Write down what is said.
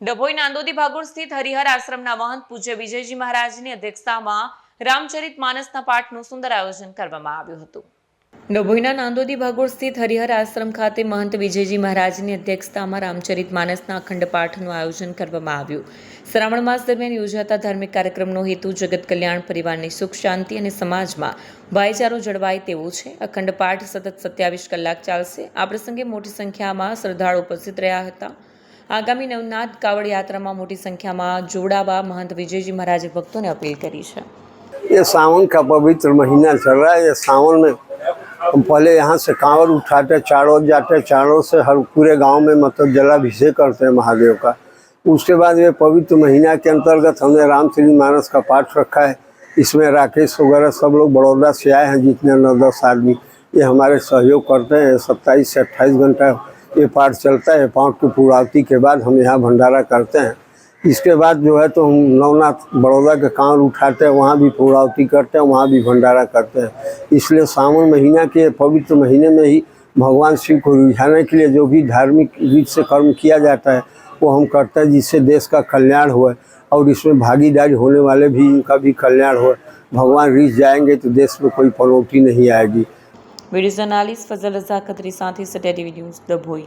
ડભોઈ નાંદોદી ભાગોળ સ્થિત હરિહર આશ્રમના મહંત પૂજ્ય વિજયજી મહારાજની અધ્યક્ષતામાં રામચરિત માનસના પાઠનું સુંદર આયોજન કરવામાં આવ્યું હતું। ડભોઈના નાંદોદી ભાગોળ સ્થિત હરિહર આશ્રમ ખાતે મહંત વિજયજી મહારાજની અધ્યક્ષતામાં રામચરિત માનસના અખંડ પાઠનું આયોજન કરવામાં આવ્યું। શ્રાવણ માસ દરમિયાન યોજાતા ધાર્મિક કાર્યક્રમનો હેતુ જગત કલ્યાણ, પરિવારની સુખ શાંતિ અને સમાજમાં ભાઈચારો જળવાય તેવો છે। અખંડ પાઠ સતત 27 કલાક ચાલશે। આ પ્રસંગે મોટી સંખ્યામાં શ્રદ્ધાળુ ઉપસ્થિત રહ્યા હતા। आगामी नवनाथ कावड़ यात्रा में मोटी संख्या में जोड़ावा महंत विजयजी महाराज भक्तों ने अपील करी है। ये सावन का पवित्र महीना चल रहा है। ये सावन में हम पहले यहाँ से कांवड़ उठाते, चारों जाते, चारों से हर पूरे गांव में मतलब जलाभिषेक करते हैं महादेव का। उसके बाद ये पवित्र महीना के अंतर्गत हमने रामचरित मानस का पाठ रखा है। इसमें राकेश वगैरह सब लोग बड़ौदा से आए हैं, जितने 9-10 आदमी ये हमारे सहयोग करते हैं। 27 से 28 घंटा ये पाठ चलता है। पाठ की पूर्णावती के बाद हम यहाँ भंडारा करते हैं। इसके बाद जो है तो हम नवनाथ बड़ौदा के कांवड़ उठाते हैं, वहाँ भी पूर्णावती करते हैं, वहाँ भी भंडारा करते हैं। इसलिए सावन महीना के पवित्र महीने में ही भगवान शिव को रिझाने के लिए जो भी धार्मिक रीत से कर्म किया जाता है वो हम करते हैं, जिससे देश का कल्याण हो और इसमें भागीदारी होने वाले भी इनका भी कल्याण हो। भगवान रिझ जाएंगे तो देश में कोई पनौती नहीं आएगी। वीडियो जर्नलिस्ट फजल रजा खत्री साथी सत्या टीवी न्यूज़ डभोई।